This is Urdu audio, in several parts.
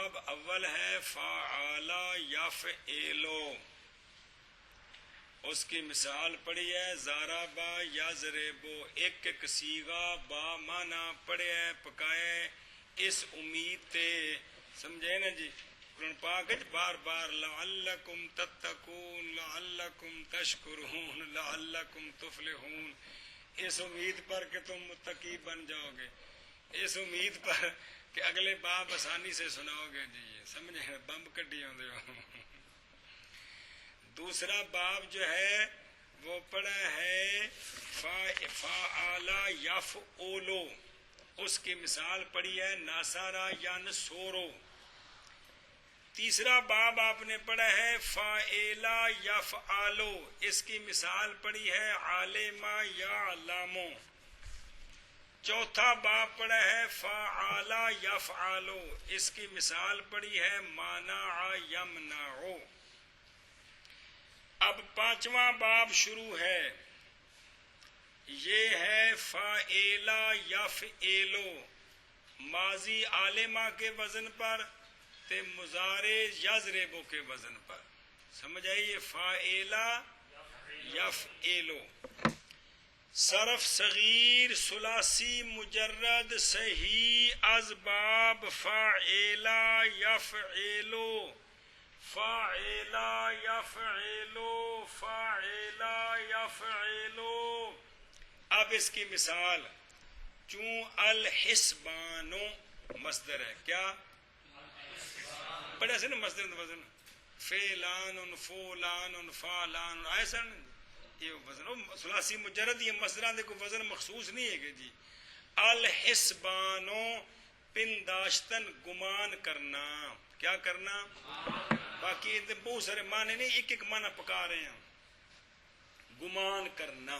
باب اول ہے فعال یفعلو، اس کی مثال پڑھی ہے ضربا یضربو، ایک ایک صیغہ با معنی پڑھے پکائے اس امید تے، سمجھے نا جی؟ قرآن پاک بار بار لعلکم تتقون، لعلکم تشکرون، لعلکم تفلحون، اس امید پر کہ تم متقی بن جاؤ گے، اس امید پر کہ اگلے باب آسانی سے سناؤ گے جی، سمجھے؟ بمب کٹی آدھے ہو۔ دوسرا باب جو ہے وہ پڑھا ہے فعال یفعلو، اس کی مثال پڑھی ہے ناصرہ ینصرو۔ تیسرا باب آپ نے پڑھا ہے فاعل یفعلو، اس کی مثال پڑھی ہے عالم یعلم۔ چوتھا باب پڑھا ہے فعال یفعلو، اس کی مثال پڑھی ہے مانع یمنع۔ اب پانچواں باب شروع ہے، یہ ہے فاعل یفعلو، ماضی عالمہ کے وزن پر تے مضارع یضربو کے وزن پر، سمجھ آئیے؟ فاعل یفعلو، صرف صغیر ثلاثی مجرد صحیح از باب فاعل یفعلو، فاعل یفعلو، فاعل یفعلو۔ اب اس کی مثال، چون الحسبانو مصدر ہے، کیا پڑھا سے نا مصدر وزن؟ فعلان فولان فعلان، آئے سن یہ وزن ثلاثی مجرد، یہ مصدران کو وزن مخصوص نہیں ہے کہ جی۔ الحسبانو پنداشتن گمان کرنا، کیا کرنا؟ باقی بہت سارے معنی نہیں، ایک ایک معنی پکا رہے ہیں۔ گمان کرنا،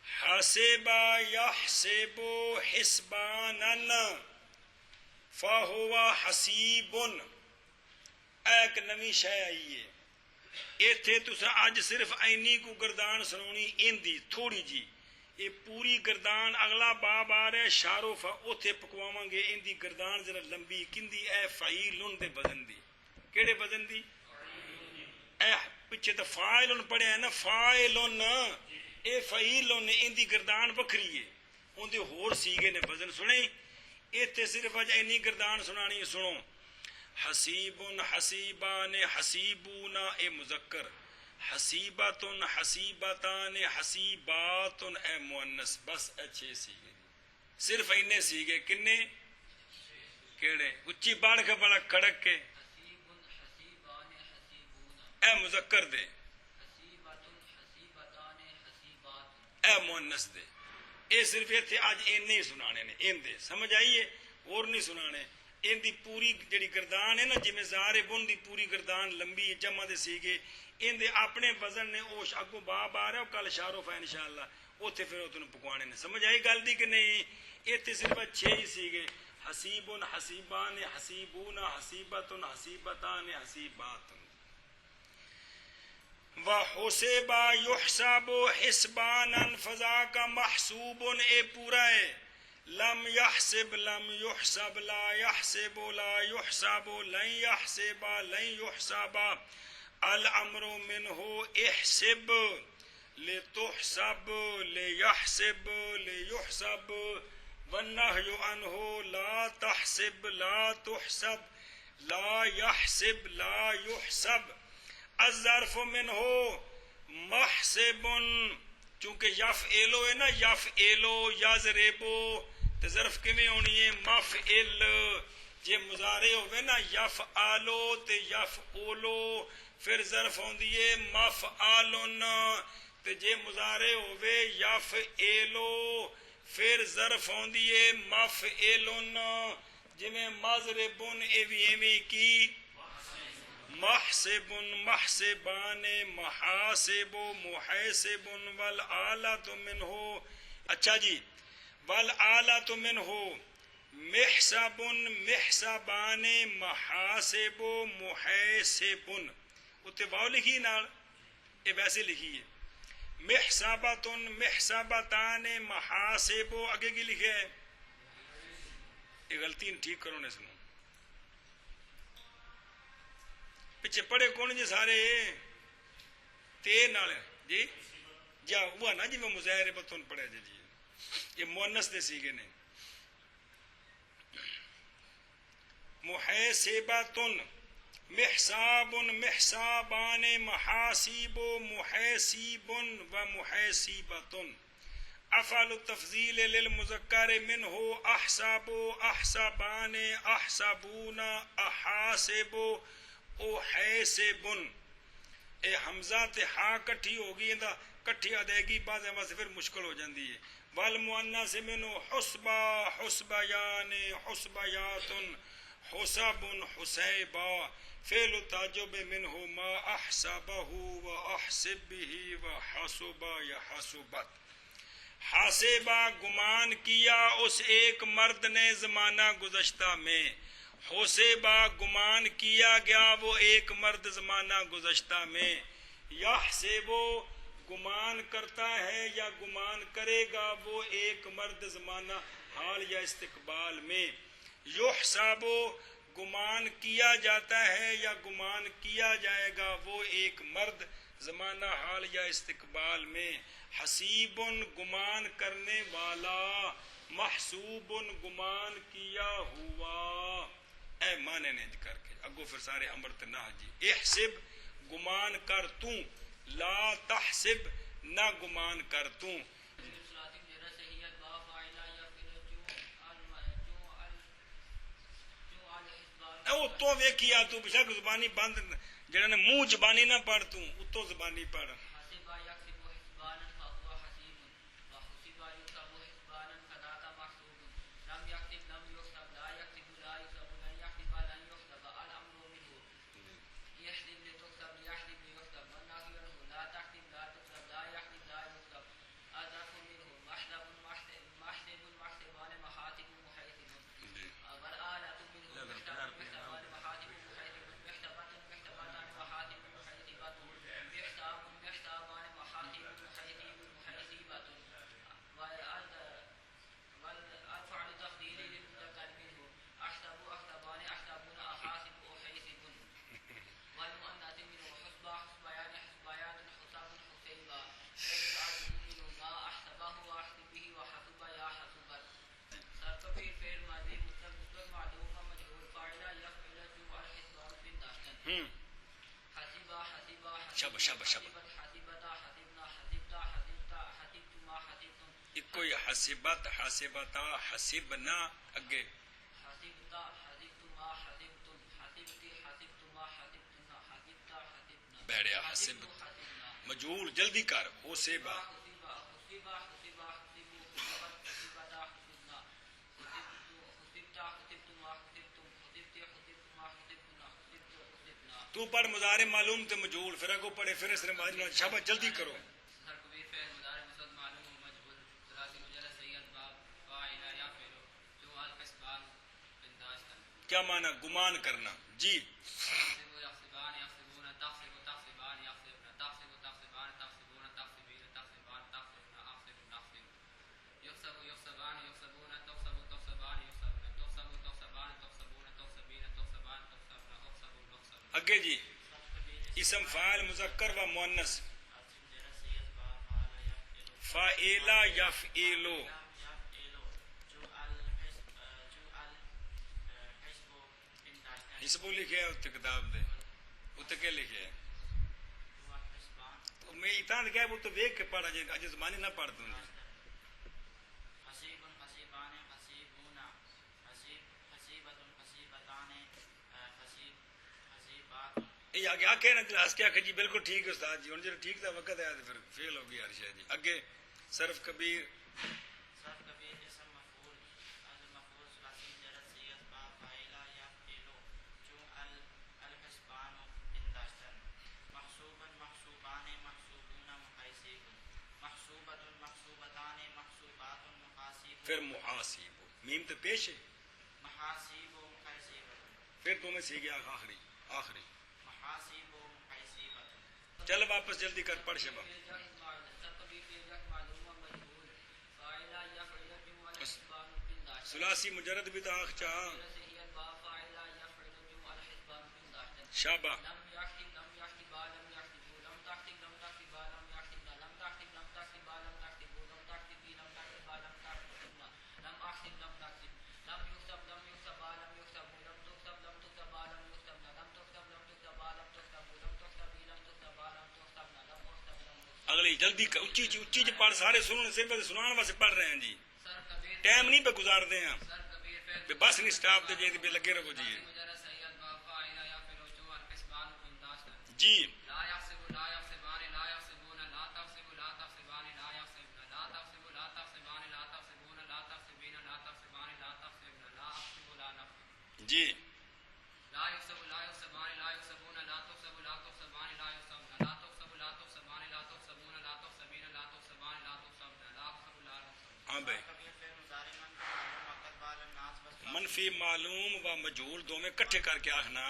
حسبا یحسبو حسبانا فہو حسیب، ایک نوی شے آئی ہے ایتھے تسا اج صرف اینی کو گردان سنونی اندی تھوڑی جی، یہ پوری گردان اگلا باب آ رہا ہے شارف اوتھے پکواواں گے، اندی گردان ذرا لمبی کندی اے فعیلن دے وزن دی، کیڑے وزن دی؟ اے پیچھے تو فاعلن پڑھے ہیں نا، فاعلن اے فعیلن، اندی گردان بکھری ہے، اندے ہور سیگے نے وزن سنیں، ایتھے صرف اج اینی گردان سنانی سنو۔ حسیبن حسیبان حسیبون اے مذکر، حسیبتن حسیبتان حسیباتن اے مؤنث، بس اچھے سیگے، صرف اینے سیگے، کنے کیڑے؟ اچھی بڑھ کے بڑا کڑک کے اے مذکر دے، اے مؤنث دے، اے صرف ایتھے اج اینے ہی سنانے نے، این دے سمجھ آئیے؟ اور نہیں سنانے۔ ان دی پوری جڑی گردان ہے نا، جویں ضاربن دی پوری گردان لمبی جمع دے سیگے، ان دے اپنے وزن نے، او اگوں باب آ رہا ہے کل شارف ہے انشاءاللہ، اوتھے پھر اوتھے پکوانے نے، سمجھ آئی گل دی کہ نہیں؟ ایتھے صرف 6 ہی سیگے، حسیبن حسیبان حسیبون حسیبتن حسیبتان حسیبات۔ وحسب یحسب حسبانا فذاک محسوب، اے پورا ہے۔ لم يحسب لم يحسب لا يحسب لا يحسب لن يحسب لن يحسب، الامر منه احسب لتحسب ليحسب ليحسب، والنهي عنه لا تحسب لا تحسب لا يحسب لا يحسب، الظرف منه محسب، چونکہ یفعلو ہے نا، یفعلو یضربو تے ظرف کیویں ہونی ہے؟ مفعل، جے مضارع ہوے نا یفعلو تے یفعلو، پھر ظرف ہوندی ہے مفعلن، تے جے مضارع ہوے یفعلو پھر ظرف ہوندی ہے مفعلن، جویں مضربن اے وی ایویں کی محسب محسبان محاسب محاسب والآلۃ منہ، اچھا جی، والآلۃ منہ محسب محسبان محاسب محاسب، اتنے واو لکھی نال، یہ ویسے لکھی ہے محسبۃ محسبتان محاسب، اگے کی لکھے ہے؟ یہ غلطی ٹھیک کرو نے سنو، پیچھے پڑھے کون جی سارے تے نال جی جا ہوا نا جی وہ مظاہرے بتون پڑھے جی یہ مونس دے سیگے نے محیسباتن محساب محسابان محاسیب محیسیب و محیسیبتن افعل التفضیل للمذکر منہ احساب احسابان احسابون احاسب احیسبن اے حمزہ تے ہاں کٹھی ہوگی اندہ کٹھی ادائیگی بعض واسطے پھر مشکل ہو جاندی ہے والمؤنث منہ حسبا حسبیان حسبیات حسب حسیبا فعل تعجب منہ ما احسبہ و احسب به و حسبا یا حسبت حاسبہ گمان کیا اس ایک مرد نے زمانہ گزشتہ میں حسبہ گمان کیا گیا وہ ایک مرد زمانہ گزشتہ میں یحسب گمان کرتا ہے یا گمان کرے گا وہ ایک مرد زمانہ حال یا استقبال میں یحسب گمان کیا جاتا ہے یا گمان کیا جائے گا وہ ایک مرد زمانہ حال یا استقبال میں حسیب گمان کرنے والا محسوب گمان کیا ہوا اے مانے نے کر کے اگو پھر سارے امر تنا جی احسب گمان کر تو لا تحسب نہ گمان کر تو او تو ویکھیا تو بشک زبانی بند جڑا نے منہ زبانی نہ پڑھ تو اتو زبانی پڑھ کوئی حسبت حسبتا حسبنا اگے بیڑیا حسب مجہول جلدی کر حسبا تو پڑھ مضارع معلوم تے مجہول پھر اگو پڑھے پھر اس نے شاباش جلدی کرو کیا معنی گمان کرنا جی اگے جی اسم فاعل مذکر و مؤنث فاعلا یفعلو حسبو لکھے ہے اتنے کتاب دے اتنے کیا لکھے ہے تو میں اتنا کہا وہ تو دیکھ کے پڑھا جائے اجے زمانی نہ پڑھ دوں جی یہ آگے آکے نا کلاس کیا کہ جی بالکل ٹھیک ہے استاد جی جب ٹھیک تھا وقت ہے تو پھر فیل ہو گیا ہر شے جی اگے صرف کبیر پھر محاسب میم تو پیش ہے پھر تمہیں سی گیا آخری چل واپس جلدی کر پڑھ شبا ثلاثی مجرد بھی تاخ چاہ شابہ جلدی اچھی اچھی پڑھ سارے سننے صرف سنان واسطے پڑھ رہے ہیں جی ٹائم نہیں پہ گزارتے ہیں بس نہیں سٹاپ دے جی پہ لگے رہو جی جی جی ہاں بھائی منفی معلوم و مجہول دو میں کٹھے کر کے آخنا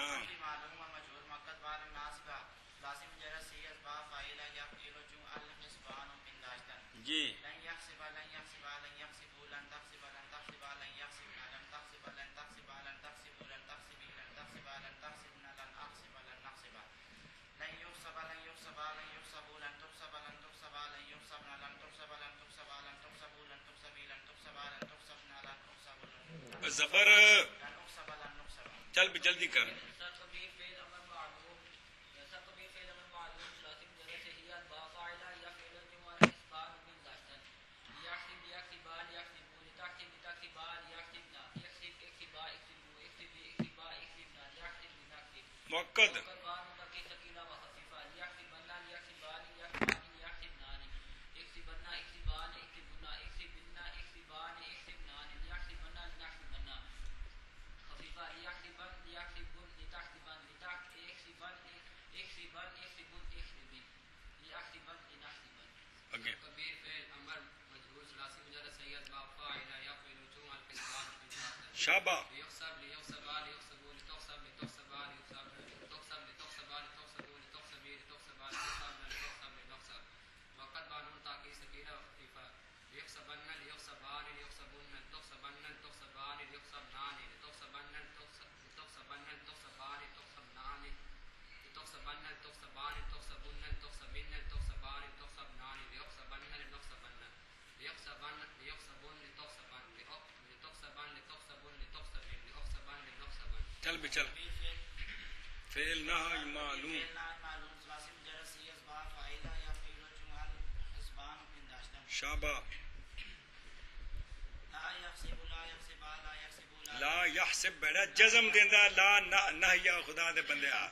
جی زبر چل بھی جلدی کر موقد شابہ چل بھی چل فعل نہ معلوم شابہ لا یحسب بیڑا جزم دیندا لا نہ یا خدا دے بندیا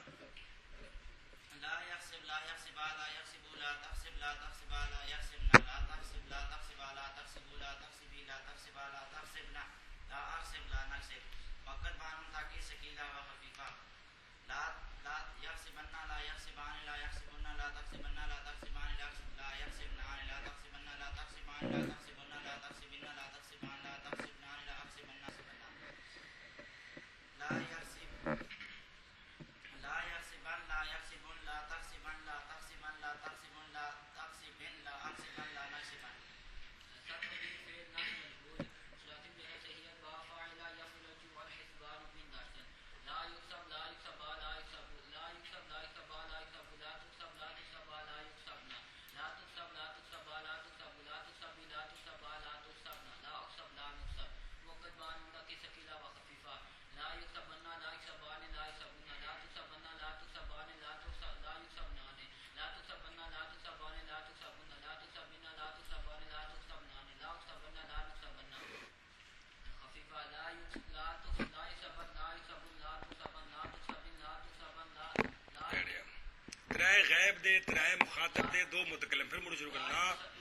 غیب دے ترائے مخاطب دے دو متکلم پھر مڑ شروع کرنا